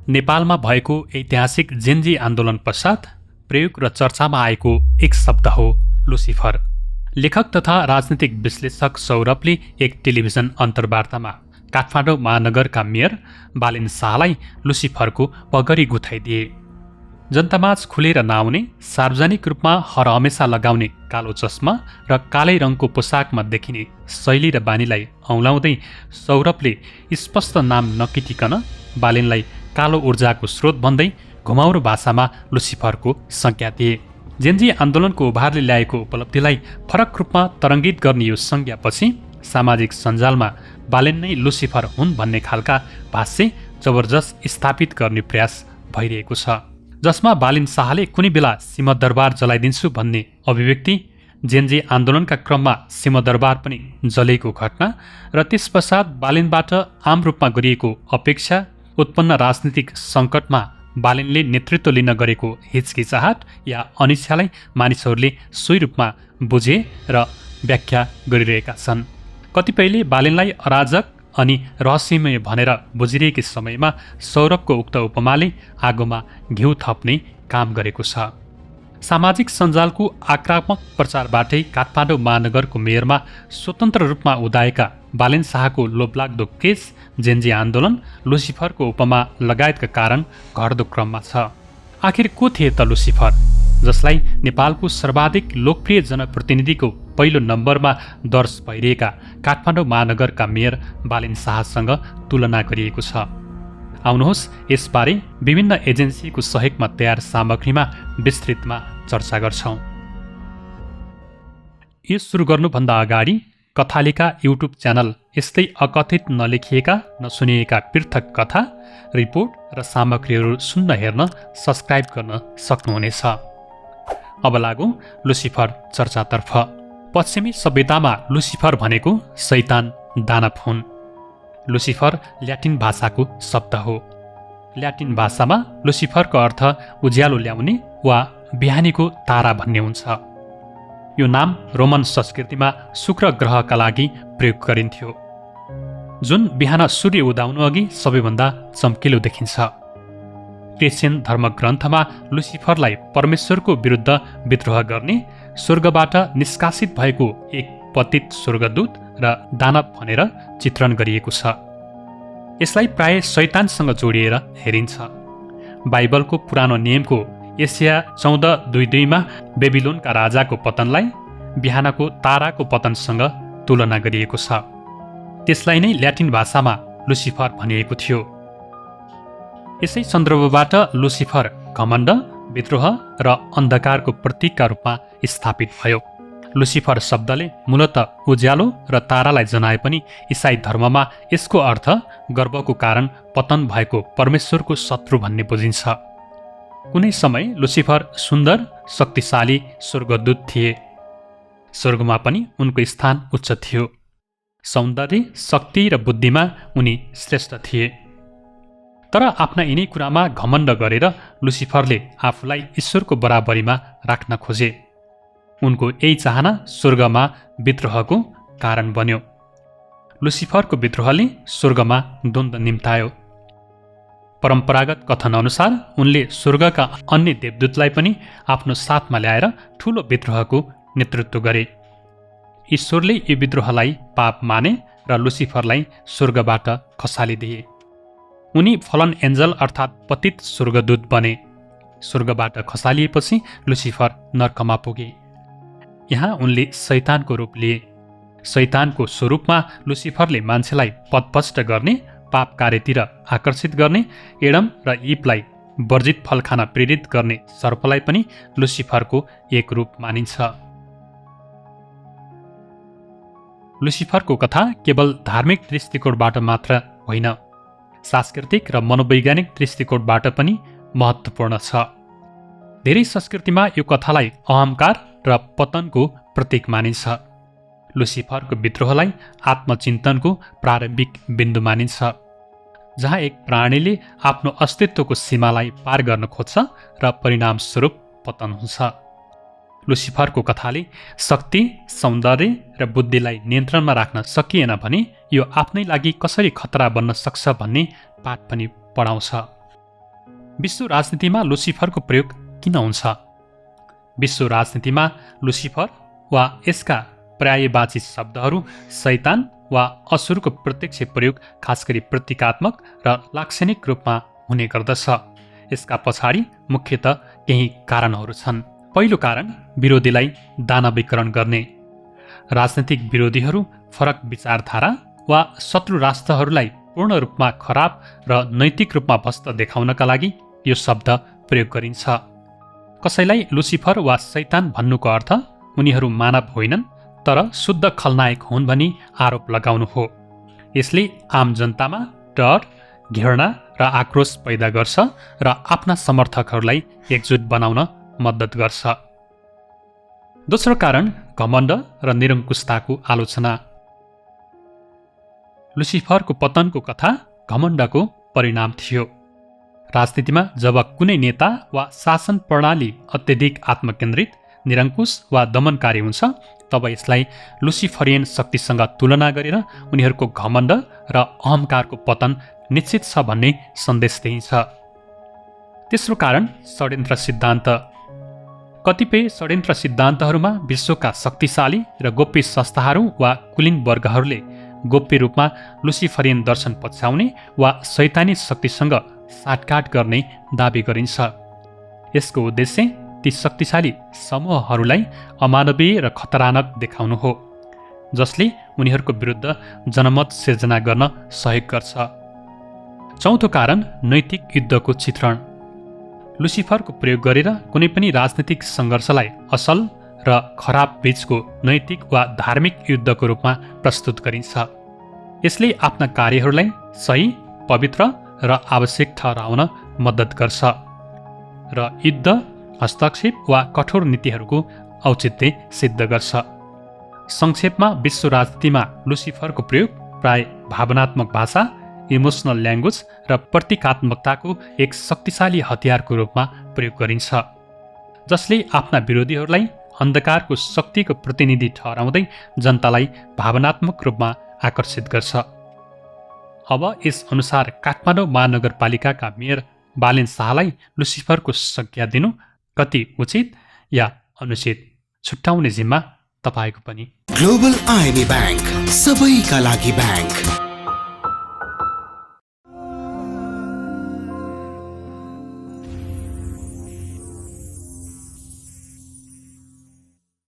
नेपालमा भएको ऐतिहासिक जेनजी आन्दोलन पश्चात प्रयोग र चर्चामा आएको एक शब्द हो लुसिफर। लेखक तथा राजनीतिक विश्लेषक सौरभले एक टेलिभिजन अन्तर्वार्तामा काठमाडौँ महानगरका मेयर बालेन शाहलाई लुसिफरको पगडी गुथाइदिए। जनतामाझ खुलेर नआउने, सार्वजनिक रूपमा हरहमेशा लगाउने कालो चस्मा र कालै रङको पोसाकमा देखिने शैली र बानीलाई औँलाउँदै सौरभले स्पष्ट नाम नकिटिकन बालेनलाई कालो ऊर्जाको स्रोत भन्दै घुमाउरो भाषामा लुसिफरको संज्ञा दिए। जेनजी आन्दोलनको उभारले ल्याएको उपलब्धिलाई फरक रूपमा तरङ्गित गर्ने यो संज्ञापछि सामाजिक सञ्जालमा बालेन नै लुसिफर हुन् भन्ने खालका भाष्य जबरजस्त स्थापित गर्ने प्रयास भइरहेको छ, जसमा बालेन शाहले कुनै बेला सिंहदरबार जलाइदिन्छु भन्ने अभिव्यक्ति, जेनजी आन्दोलनका क्रममा सिंहदरबार पनि जलेको घटना र त्यसपश्चात बालेनबाट आम रूपमा गरिएको अपेक्षा, उत्पन्न राजनीतिक सङ्कटमा बालेनले नेतृत्व लिन गरेको हिचकिचाहट या अनिच्छालाई मानिसहरूले सोही रूपमा बुझे र व्याख्या गरिरहेका छन्। कतिपयले बालेनलाई अराजक अनि रहस्यमय भनेर बुझिरहेको समयमा सौरभको उक्त उपमाले आगोमा घिउ थप्ने काम गरेको छ। सामाजिक सञ्जालको आक्रामक प्रचारबाटै काठमाडौँ महानगरको मेयरमा स्वतन्त्र रूपमा उदाएका बालेन शाहको लोभलाग्दो केस, जेनजी आन्दोलन, लुसिफरको उपमा लगायतका कारण घट्दो क्रममा छ। आखिर को थिए त लुसिफर, जसलाई नेपालको सर्वाधिक लोकप्रिय जनप्रतिनिधिको पहिलो नम्बरमा दर्ज भइरहेका काठमाडौँ महानगरका मेयर बालेन शाहसँग तुलना गरिएको छ? आउनुहोस् यसबारे विभिन्न एजेन्सीको सहयोगमा तयार सामग्रीमा विस्तृतमा चर्चा गर्छौं। यो सुरु गर्नुभन्दा अगाडि कथालिका युट्युब च्यानल यस्तै अकथित नलेखिएका नसुनिएका पृथक कथा, रिपोर्ट र सामग्रीहरू सुन्न हेर्न सब्स्क्राइब गर्न सक्नुहुनेछ। अब लागौं लुसिफर चर्चातर्फ। पश्चिमी सभ्यतामा लुसिफर भनेको शैतान, दानव हुन्। लुसिफर ल्याटिन भाषाको शब्द हो। ल्याटिन भाषामा लुसिफरको अर्थ उज्यालो ल्याउने वा बिहानीको तारा भन्ने हुन्छ। यो नाम रोमन संस्कृतिमा शुक्र ग्रहका लागि प्रयोग गरिन्थ्यो, जुन बिहान सूर्य उदाउनु अघि सबैभन्दा चम्किलो देखिन्छ। क्रिश्चियन धर्मग्रन्थमा लुसिफरलाई परमेश्वरको विरुद्ध विद्रोह गर्ने, स्वर्गबाट निष्कासित भएको एक पतित स्वर्गदूत र दानव भनेर चित्रण गरिएको छ। यसलाई प्राय शैतानसँग जोडिएर हेरिन्छ। बाइबलको पुरानो नियमको एशिया 14:22 बेबिलोनका राजाको पतनलाई बिहानको ताराको पतनसँग तुलना गरिएको छ। त्यसलाई नै ल्याटिन भाषामा लुसिफर भनिएको थियो। यसै सन्दर्भबाट लुसिफर घमण्ड, विद्रोह र अन्धकारको प्रतीकका रूपमा स्थापित भयो। लुसिफर शब्दले मूलत उज्यालो र तारालाई जनाए पनि इसाई धर्ममा यसको अर्थ गर्वको कारण पतन भएको परमेश्वरको शत्रु भन्ने बुझिन्छ। कुनै समय लुसिफर सुन्दर, शक्तिशाली स्वर्गदूत थिए। स्वर्गमा पनि उनको स्थान उच्च थियो। सौन्दर्य, शक्ति र बुद्धिमा उनी श्रेष्ठ थिए। तर आफ्ना यिनै कुरामा घमण्ड गरेर लुसिफरले आफूलाई ईश्वरको बराबरीमा राख्न खोजे। उनको यही चाहना स्वर्गमा विद्रोहको कारण बन्यो। लुसिफरको विद्रोहले स्वर्गमा द्वन्द्व निम्तायो। परम्परागत कथनअनुसार उनले स्वर्गका अन्य देवदूतलाई पनि आफ्नो साथमा ल्याएर ठूलो विद्रोहको नेतृत्व गरे। ईश्वरले यो विद्रोहलाई पाप माने र लुसिफरलाई स्वर्गबाट खसालिदिए। उनी फलन एन्जल अर्थात् पतित स्वर्गदूत बने। स्वर्गबाट खसालिएपछि लुसिफर नर्कमा पुगे। यहाँ उनले शैतानको रूप लिए। शैतानको स्वरूपमा लुसिफरले मान्छेलाई पथभ्रष्ट गर्ने, पाप कार्यतिर आकर्षित गर्ने, एडम र इभलाई वर्जित फल खान प्रेरित गर्ने सर्पलाई पनि लुसिफरको एक रूप मानिन्छ। लुसिफरको कथा केवल धार्मिक दृष्टिकोणबाट मात्र होइन, सांस्कृतिक र मनोवैज्ञानिक दृष्टिकोणबाट पनि महत्त्वपूर्ण छ। धेरै संस्कृतिमा यो कथालाई अहङ्कार र पतनको प्रतीक मानिन्छ। लुसिफरको विद्रोहलाई आत्मचिन्तनको प्रारम्भिक बिन्दु मानिन्छ, जहाँ एक प्राणीले आफ्नो अस्तित्वको सीमालाई पार गर्न खोज्छ र परिणामस्वरूप पतन हुन्छ। लुसिफरको कथाले शक्ति, सौन्दर्य र बुद्धिलाई नियन्त्रणमा राख्न सकिएन भने यो आफ्नै लागि कसरी खतरा बन्न सक्छ भन्ने पाठ पनि पढाउँछ। विश्व राजनीतिमा लुसिफरको प्रयोग किन हुन्छ? विश्व राजनीतिमा लुसिफर वा यसका पर्यायवाची शब्दहरू शैतान वा असुरको प्रत्यक्ष प्रयोग खास गरी प्रतीकात्मक र लाक्षणिक रूपमा हुने गर्दछ। यसका पछाडि मुख्यतः केही कारणहरू छन्। पहिलो कारण विरोधीलाई दानवीकरण गर्ने। राजनीतिक विरोधीहरू फरक विचारधारा वा शत्रु राष्ट्रहरूलाई पूर्ण रूपमा खराब र नैतिक रूपमा भ्रष्ट देखाउनका लागि यो शब्द प्रयोग गरिन्छ। कसैलाई लुसिफर वा शैतान भन्नुको अर्थ उनीहरू मानव होइनन् तर शुद्ध खलनायक हुन् भनी आरोप लगाउनु हो। यसले आम जनतामा डर, घृणा र आक्रोश पैदा गर्छ र आफ्ना समर्थकहरूलाई एकजुट बनाउन मद्दत गर्छ। दोस्रो कारण घमण्ड र निरङ्कुशताको आलोचना। लुसिफरको पतनको कथा घमण्डको परिणाम थियो। राजनीतिमा जब कुनै नेता वा शासन प्रणाली अत्यधिक आत्मकेन्द्रित, निरङ्कुश वा दमनकारी हुन्छ तब यसलाई लुसिफरियन शक्तिसँग तुलना गरेर उनीहरूको घमण्ड र अहङ्कारको पतन निश्चित छ भन्ने सन्देश दिइन्छ। तेस्रो कारण षड्यन्त्र सिद्धान्त। कतिपय षड्यन्त्र सिद्धान्तहरूमा विश्वका शक्तिशाली र गोप्य संस्थाहरू वा कुलीन वर्गहरूले गोप्य रूपमा लुसिफरियन दर्शन पछ्याउने वा शैतानी शक्तिसँग साटकाट गर्ने दाबी गरिन्छ। यसको उद्देश्य ती शक्तिशाली समूहहरूलाई अमानवीय र खतरानक देखाउनु हो, जसले उनीहरूको विरुद्ध जनमत सिर्जना गर्न सहयोग गर्छ। चौथो कारण नैतिक युद्धको चित्रण। लुसिफरको प्रयोग गरेर कुनै पनि राजनीतिक सङ्घर्षलाई असल र खराब बीचको नैतिक वा धार्मिक युद्धको रूपमा प्रस्तुत गरिन्छ। यसले आफ्ना कार्यहरूलाई सही, पवित्र र आवश्यक ठहराउन मद्दत गर्छ र युद्ध, हस्तक्षेप वा कठोर नीतिहरूको औचित्य सिद्ध गर्छ। संक्षेपमा विश्व राजनीतिमा लुसिफरको प्रयोग प्राय भावनात्मक भाषा, इमोसनल ल्याङ्ग्वेज र प्रतीकात्मकताको एक शक्तिशाली हतियारको रूपमा प्रयोग गरिन्छ, जसले आफ्ना विरोधीहरूलाई अन्धकारको शक्तिको प्रतिनिधि ठहराउँदै जनतालाई भावनात्मक रूपमा आकर्षित गर्छ। अब यस अनुसार काठमाडौँ महानगरपालिकाका मेयर बालेन शाहलाई लुसिफरको संज्ञा दिनु कति उचित या अनुचित छुट्याउने जिम्मा तपाईँको पनि। ग्लोबल आइएमए बैंक, सबैका लागि बैंक।